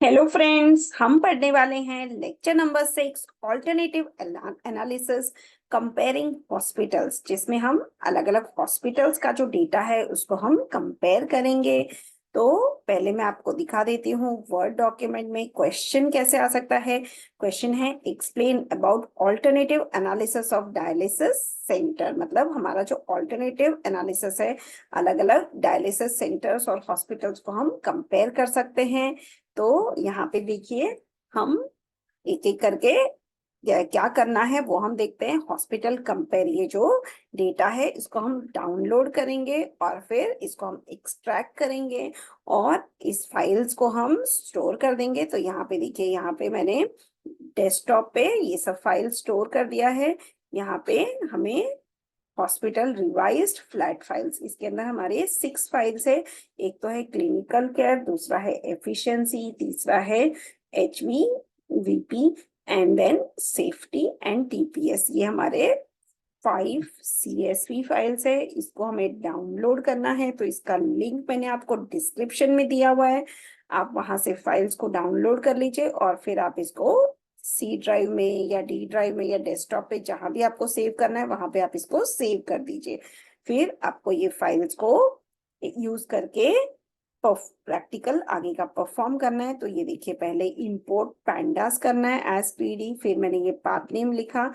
Hello friends, हम पढ़ने वाले हैं lecture number 6 alternative analysis comparing hospitals, जिसमें हम अलग अलग हॉस्पिटल्स का जो डेटा है उसको हम कंपेयर करेंगे। तो पहले मैं आपको दिखा देती हूँ वर्ड डॉक्यूमेंट में क्वेश्चन कैसे आ सकता है। क्वेश्चन है explain about alternative analysis of dialysis centre. मतलब हमारा जो ऑल्टरनेटिव एनालिसिस है, अलग अलग डायलिसिस सेंटर्स और हॉस्पिटल्स को हम कंपेयर कर सकते हैं। तो यहाँ पे देखिए, हम एक एक करके क्या करना है वो हम देखते हैं। हॉस्पिटल कंपेयर, ये जो डेटा है इसको हम डाउनलोड करेंगे और फिर इसको हम एक्सट्रैक्ट करेंगे और इस फाइल्स को हम स्टोर कर देंगे। तो यहाँ पे देखिए, यहाँ पे मैंने डेस्कटॉप पे ये सब फाइल स्टोर कर दिया है। यहाँ पे हमें हॉस्पिटल रिवाइज्ड फ्लैट फाइल्स, इसके अंदर हमारे 6 फाइल्स है। एक तो है क्लिनिकल केयर, दूसरा है एफिशिएंसी, तीसरा है HV VP and then safety and TPS. ये हमारे 5 सीएसवी फाइल्स है। इसको हमें डाउनलोड करना है, तो इसका लिंक मैंने आपको डिस्क्रिप्शन में दिया हुआ है। आप वहां से फाइल्स को डाउनलोड कर लीजिए और फिर आप इसको सी ड्राइव में या डी ड्राइव में या डेस्कटॉप पे जहां भी आपको सेव करना है वहां पे आप इसको सेव कर दीजिए। फिर आपको ये फाइल्स को यूज करके प्रैक्टिकल आगे का परफॉर्म करना है। तो ये देखिए, पहले इंपोर्ट पैंडास करना है एज पीडी, फिर मैंने ये पाथ नेम लिखा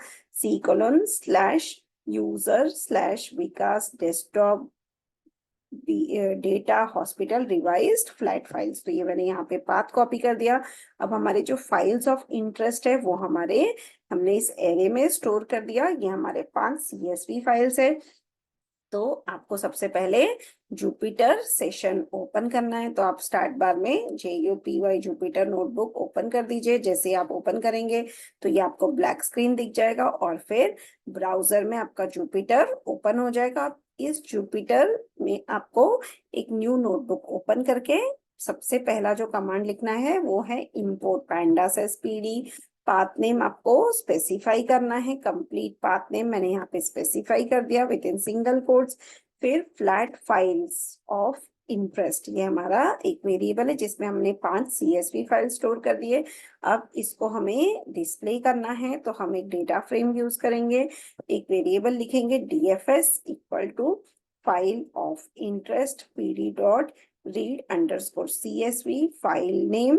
C:/user/विकास desktop data hospital revised flat files. तो ये मैंने यहाँ पे पाथ कॉपी कर दिया। अब हमारे जो फाइल्स ऑफ इंटरेस्ट है वो हमने इस एरे में स्टोर कर दिया। ये हमारे 5 सीएसवी फाइल्स है। तो आपको सबसे पहले जुपिटर सेशन ओपन करना है। तो आप स्टार्ट बार में JUPY जुपिटर नोटबुक ओपन कर दीजिए। जैसे आप ओपन करेंगे तो ये आपको ब्लैक स्क्रीन दिख जाएगा और फिर ब्राउजर में आपका जुपिटर ओपन हो जाएगा। इस जुपिटर में आपको एक न्यू नोटबुक ओपन करके सबसे पहला जो कमांड लिखना है वो है import pandas spd। Path name आपको स्पेसिफाई करना है, कंप्लीट पाथ नेम मैंने यहाँ पे स्पेसिफाई कर दिया विद इन सिंगल कोट्स। फिर फ्लैट फाइल्स ऑफ इंटरेस्ट, ये हमारा एक वेरिएबल है जिसमें हमने 5 CSV फाइल स्टोर कर दिए। अब इसको हमें डिस्प्ले करना है, तो हम एक डेटा फ्रेम यूज करेंगे। एक वेरिएबल लिखेंगे DFS equal to file of interest PD dot read underscore CSV file name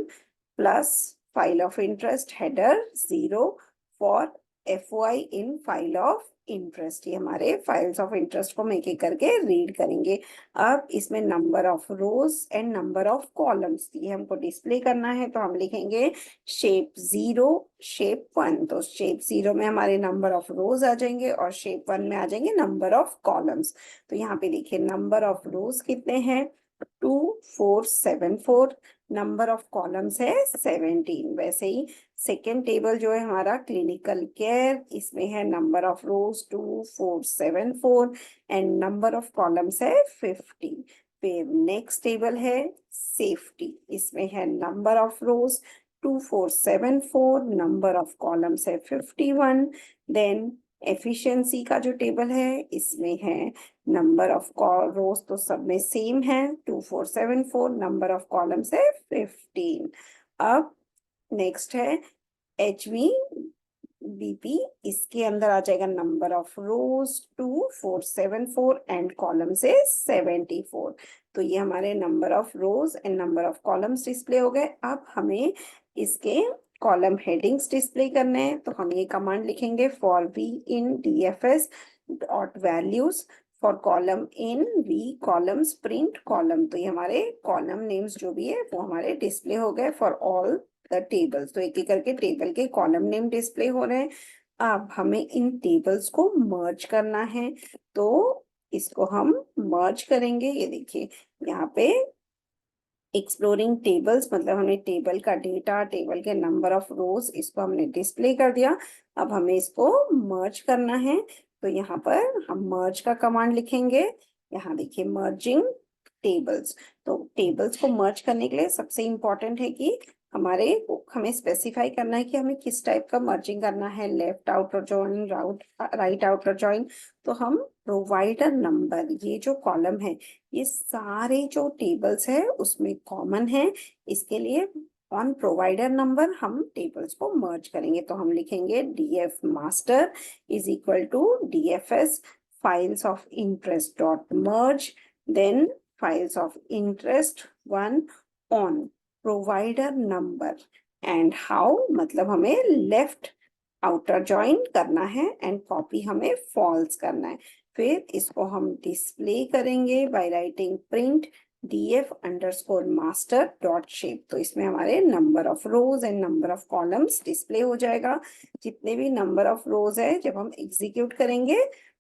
plus file of interest header 0 for FOI in file of interest. ये हमारे फाइल्स ऑफ इंटरेस्ट को हम एक एक करके रीड करेंगे। अब इसमें number of rose and number of columns ये हमको डिस्प्ले करना है। तो हम लिखेंगे शेप 0 शेप 1। तो शेप 0 में हमारे नंबर ऑफ रोज आ जाएंगे और शेप 1 में आ जाएंगे नंबर ऑफ कॉलम्स। तो यहाँ पे देखिए, नंबर ऑफ रोज कितने हैं 2474, नंबर ऑफ कॉलम्स है 17। वैसे ही सेकेंड टेबल जो है हमारा क्लिनिकल केयर, इसमें है number of rose 2474 and number of columns है 50। फिर नेक्स्ट टेबल है सेफ्टी, इसमें है number of rose 2474, number of columns है 51। देन एफिशिएंसी का जो टेबल है इसमें है नंबर ऑफ रोज तो सब में सेम है 2474, नंबर ऑफ कॉलम्स है 15। अब नेक्स्ट है HV BP, इसके अंदर आ जाएगा number of rose 2474 and column से 74। तो ये हमारे number of rose and number of columns display हो गए। अब हमें इसके कॉलम हेडिंग्स डिस्प्ले करने हैं। तो हम ये कमांड लिखेंगे for V in DFS dot values for column in V columns print column. तो ये हमारे कॉलम नेम्स जो भी है वो हमारे डिस्प्ले हो गए फॉर ऑल द टेबल्स। तो एक एक करके टेबल के कॉलम नेम डिस्प्ले हो रहे हैं। अब हमें इन टेबल्स को मर्ज करना है, तो इसको हम मर्ज करेंगे। ये देखिए, यहाँ पे एक्सप्लोरिंग टेबल्स, मतलब हमने टेबल का डेटा, टेबल के नंबर ऑफ रोज, इसको हमने डिस्प्ले कर दिया। अब हमें इसको मर्ज करना है, तो यहाँ पर हम मर्ज का कमांड लिखेंगे। यहाँ देखिए, मर्जिंग टेबल्स। तो टेबल्स को मर्ज करने के लिए सबसे इंपॉर्टेंट है कि हमें स्पेसिफाई करना है कि हमें किस टाइप का मर्जिंग करना है, left outer join, right outer join. तो हम प्रोवाइड अ नंबर, ये जो कॉलम है ये सारे जो टेबल्स है उसमें कॉमन है। इसके लिए ऑन प्रोवाइडर नंबर हम टेबल्स को मर्ज करेंगे, तो हम लिखेंगे DF master is equal to DFS files of interest dot merge, then files of interest one on provider number and how, मतलब हमें लेफ्ट आउटर ज्वाइन करना है एंड कॉपी हमें फॉल्स करना है। फिर इसको हम डिस्प्ले करेंगे by writing print df underscore master dot shape. तो इसमें हमारे number of rose and number of columns display हो जाएगा। जितने भी नंबर ऑफ रोज है जब हम एग्जीक्यूट करेंगे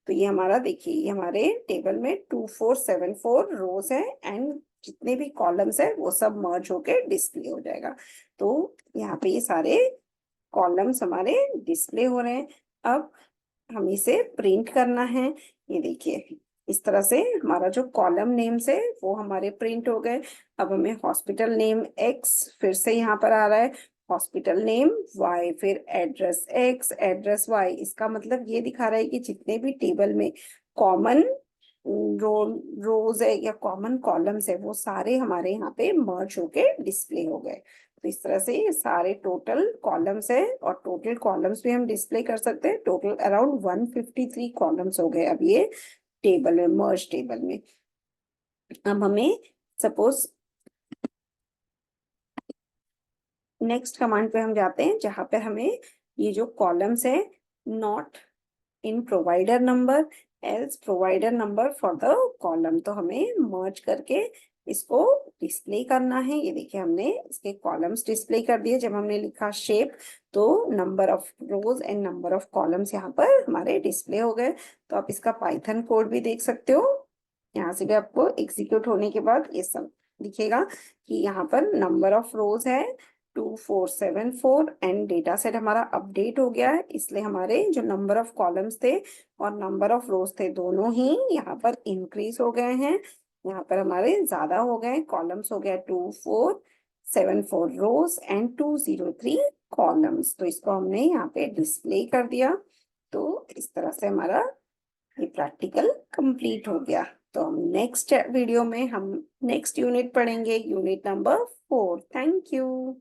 तो ये हमारा देखिए, ये हमारे टेबल में 2474 रोज है एंड जितने भी कॉलम्स है वो सब मर्ज होके डिस्प्ले हो जाएगा। तो यहाँ पे ये सारे कॉलम्स हमारे डिस्प्ले हो रहे हैं। अब हम इसे प्रिंट करना है। ये देखिए, इस तरह से हमारा जो कॉलम नेम्स है वो हमारे प्रिंट हो गए। अब हमें हॉस्पिटल नेम एक्स फिर से यहाँ पर आ रहा है, हॉस्पिटल नेम वाई, फिर एड्रेस एक्स एड्रेस वाई। इसका मतलब ये दिखा रहा है कि जितने भी टेबल में कॉमन रोज है या कॉमन कॉलम्स है वो सारे हमारे यहाँ पे मर्ज होके डिस्प्ले हो गए। तो इस तरह से ये सारे टोटल कॉलम्स है और टोटल कॉलम्स भी हम डिस्प्ले कर सकते हैं। टोटल अराउंड 153 कॉलम्स हो गए अब ये टेबल में, मर्ज टेबल में। अब हमें सपोज नेक्स्ट कमांड पे हम जाते हैं जहां पर हमें ये जो कॉलम्स है not in provider number else provider number for the column, तो हमें मर्ज करके इसको डिस्प्ले करना है। ये देखिए हमने इसके कॉलम्स डिस्प्ले कर दिए। जब हमने लिखा शेप तो number of rose and number of columns यहाँ पर हमारे डिस्प्ले हो गए। तो आप इसका पाइथन कोड भी देख सकते हो। यहाँ से भी आपको एग्जीक्यूट होने के बाद ये सब दिखेगा कि यहाँ पर नंबर ऑफ रोज है 2474 एंड डेटा सेट हमारा अपडेट हो गया है, इसलिए हमारे जो नंबर ऑफ कॉलम्स थे और नंबर ऑफ रोज थे दोनों ही यहाँ पर इंक्रीज हो गए हैं। यहाँ पर हमारे ज्यादा हो गए, कॉलम्स हो गया 2474 रोज एंड 203 कॉलम्स। तो इसको हमने यहाँ पे डिस्प्ले कर दिया। तो इस तरह से हमारा ये प्रैक्टिकल कंप्लीट हो गया। तो हम नेक्स्ट वीडियो में हम नेक्स्ट यूनिट पढ़ेंगे, यूनिट नंबर 4। Thank you.